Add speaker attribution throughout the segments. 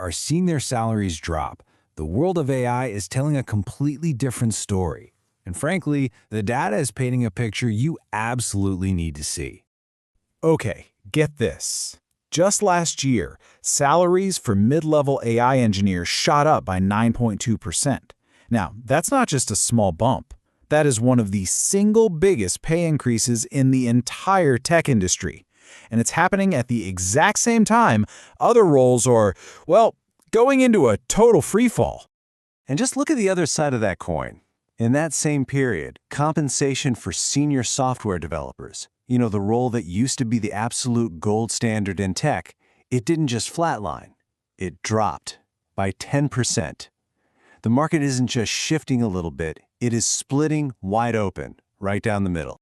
Speaker 1: are seeing their salaries drop. The world of AI is telling a completely different story. And frankly, the data is painting a picture you absolutely need to see.
Speaker 2: Okay, get this. Just last year, salaries for mid-level AI engineers shot up by 9.2%. Now, that's not just a small bump. That is one of the single biggest pay increases in the entire tech industry. And it's happening at the exact same time other roles are, well, going into a total freefall.
Speaker 1: And just look at the other side of that coin. In that same period, compensation for senior software developers, the role that used to be the absolute gold standard in tech, it didn't just flatline. It dropped by 10%. The market isn't just shifting a little bit, it is splitting wide open, right down the middle.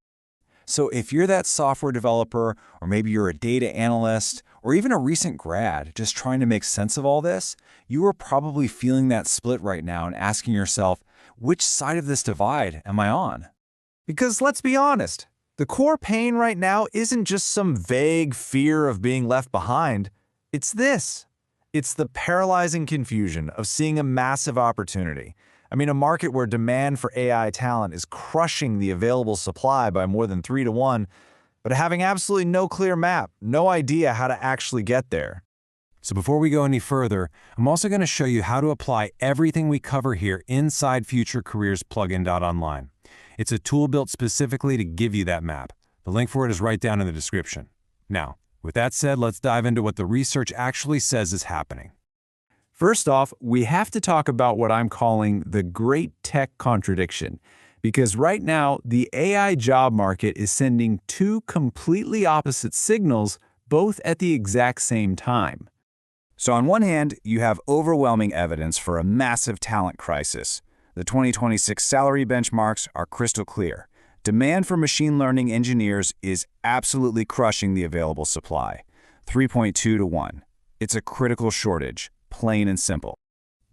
Speaker 1: So if you're that software developer, or maybe you're a data analyst, or even a recent grad just trying to make sense of all this, you are probably feeling that split right now and asking yourself, which side of this divide am I on?
Speaker 2: Because let's be honest, the core pain right now isn't just some vague fear of being left behind. It's this. It's the paralyzing confusion of seeing a massive opportunity. A market where demand for AI talent is crushing the available supply by more than 3 to 1, but having absolutely no clear map, no idea how to actually get there.
Speaker 1: So before we go any further, I'm also going to show you how to apply everything we cover here inside Future Careers plugin.online. It's a tool built specifically to give you that map. The link for it is right down in the description. Now, with that said, let's dive into what the research actually says is happening.
Speaker 2: First off, we have to talk about what I'm calling the great tech contradiction, because right now, the AI job market is sending two completely opposite signals, both at the exact same time. So on one hand, you have overwhelming evidence for a massive talent crisis. The 2026 salary benchmarks are crystal clear. Demand for machine learning engineers is absolutely crushing the available supply, 3.2 to 1. It's a critical shortage, plain and simple.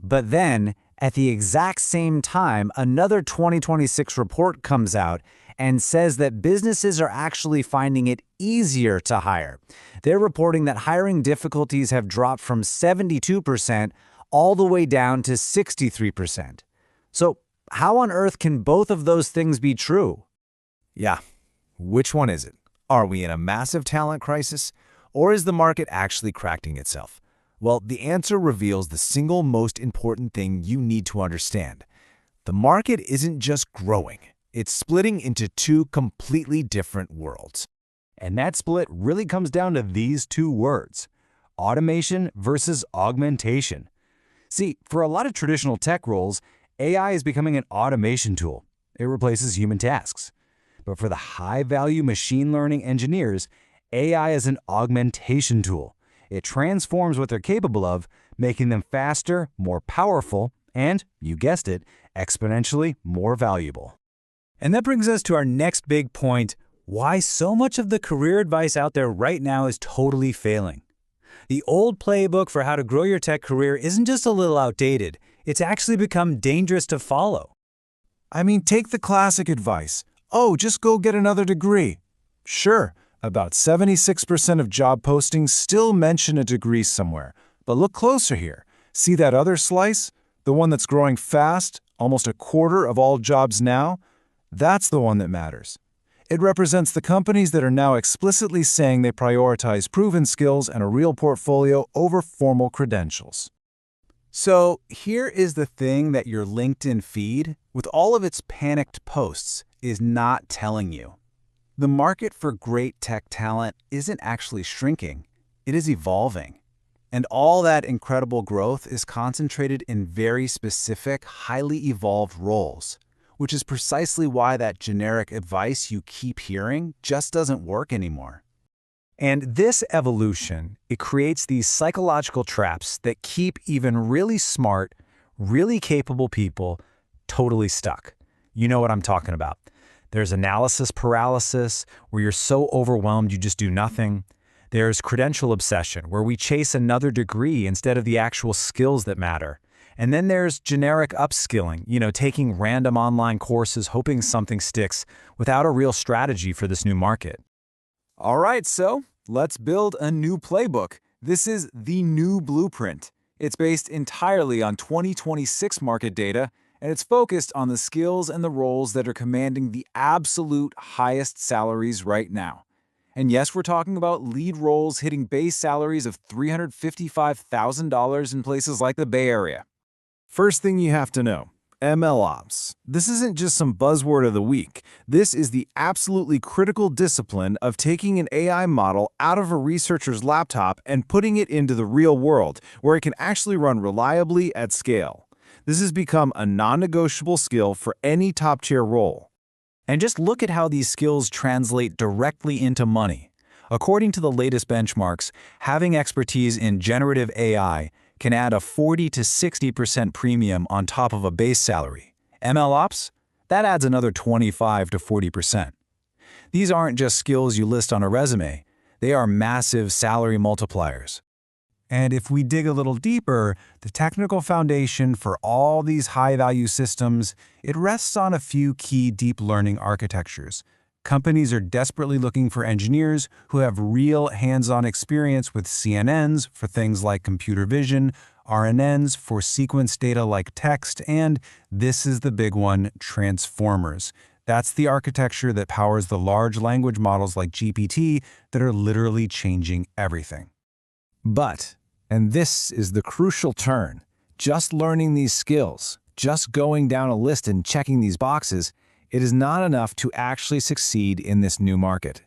Speaker 3: But then, at the exact same time, another 2026 report comes out and says that businesses are actually finding it easier to hire. They're reporting that hiring difficulties have dropped from 72% all the way down to 63%. So, how on earth can both of those things be true?
Speaker 2: Yeah, which one is it? Are we in a massive talent crisis, or is the market actually correcting itself? Well, the answer reveals the single most important thing you need to understand. The market isn't just growing, it's splitting into two completely different worlds. And that split really comes down to these two words: automation versus augmentation. See, for a lot of traditional tech roles, AI is becoming an automation tool. It replaces human tasks. But for the high-value machine learning engineers, AI is an augmentation tool. It transforms what they're capable of, making them faster, more powerful, and, you guessed it, exponentially more valuable.
Speaker 3: And that brings us to our next big point: why so much of the career advice out there right now is totally failing. The old playbook for how to grow your tech career isn't just a little outdated, it's actually become dangerous to follow.
Speaker 2: Take the classic advice. Oh, just go get another degree. Sure, about 76% of job postings still mention a degree somewhere. But look closer here. See that other slice? The one that's growing fast, almost a quarter of all jobs now? That's the one that matters. It represents the companies that are now explicitly saying they prioritize proven skills and a real portfolio over formal credentials. So here is the thing that your LinkedIn feed, with all of its panicked posts, is not telling you. The market for great tech talent isn't actually shrinking, it is evolving. And all that incredible growth is concentrated in very specific, highly evolved roles, which is precisely why that generic advice you keep hearing just doesn't work anymore.
Speaker 3: And this evolution, it creates these psychological traps that keep even really smart, really capable people totally stuck. You know what I'm talking about. There's analysis paralysis, where you're so overwhelmed you just do nothing. There's credential obsession, where we chase another degree instead of the actual skills that matter. And then there's generic upskilling, taking random online courses hoping something sticks without a real strategy for this new market.
Speaker 2: All right, so let's build a new playbook. This is the new blueprint. It's based entirely on 2026 market data, and it's focused on the skills and the roles that are commanding the absolute highest salaries right now. And yes, we're talking about lead roles hitting base salaries of $355,000 in places like the Bay Area.
Speaker 1: First thing you have to know, MLOps. This isn't just some buzzword of the week. This is the absolutely critical discipline of taking an AI model out of a researcher's laptop and putting it into the real world, where it can actually run reliably at scale. This has become a non-negotiable skill for any top-tier role.
Speaker 3: And just look at how these skills translate directly into money. According to the latest benchmarks, having expertise in generative AI can add a 40 to 60% premium on top of a base salary. MLOps? That adds another 25 to 40%. These aren't just skills you list on a resume. They are massive salary multipliers. And if we dig a little deeper, the technical foundation for all these high-value systems, it rests on a few key deep learning architectures. Companies are desperately looking for engineers who have real hands-on experience with CNNs for things like computer vision, RNNs for sequence data like text, and this is the big one, transformers. That's the architecture that powers the large language models like GPT that are literally changing everything.
Speaker 1: But, and this is the crucial turn, just learning these skills, just going down a list and checking these boxes, it is not enough to actually succeed in this new market.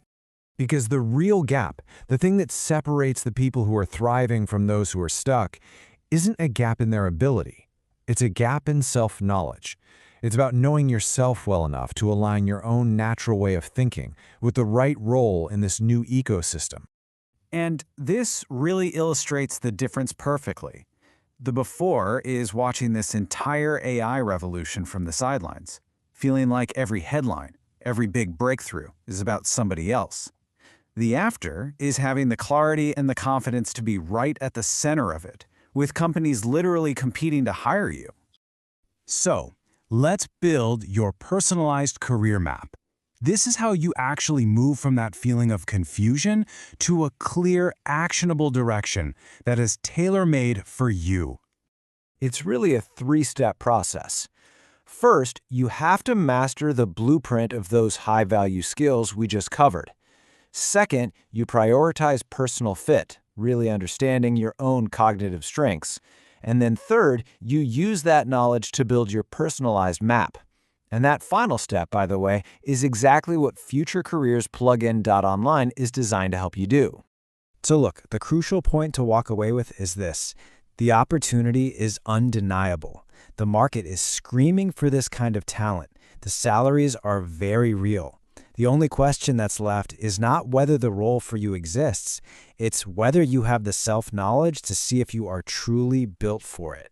Speaker 2: Because the real gap, the thing that separates the people who are thriving from those who are stuck, isn't a gap in their ability. It's a gap in self-knowledge. It's about knowing yourself well enough to align your own natural way of thinking with the right role in this new ecosystem.
Speaker 3: And this really illustrates the difference perfectly. The before is watching this entire AI revolution from the sidelines, feeling like every headline, every big breakthrough is about somebody else. The after is having the clarity and the confidence to be right at the center of it, with companies literally competing to hire you. So, let's build your personalized career map. This is how you actually move from that feeling of confusion to a clear, actionable direction that is tailor-made for you.
Speaker 1: It's really a three-step process. First, you have to master the blueprint of those high-value skills we just covered. Second, you prioritize personal fit, really understanding your own cognitive strengths. And then third, you use that knowledge to build your personalized map. And that final step, by the way, is exactly what Future Careers Plugin.online is designed to help you do.
Speaker 3: So look, the crucial point to walk away with is this. The opportunity is undeniable. The market is screaming for this kind of talent. The salaries are very real. The only question that's left is not whether the role for you exists, it's whether you have the self-knowledge to see if you are truly built for it.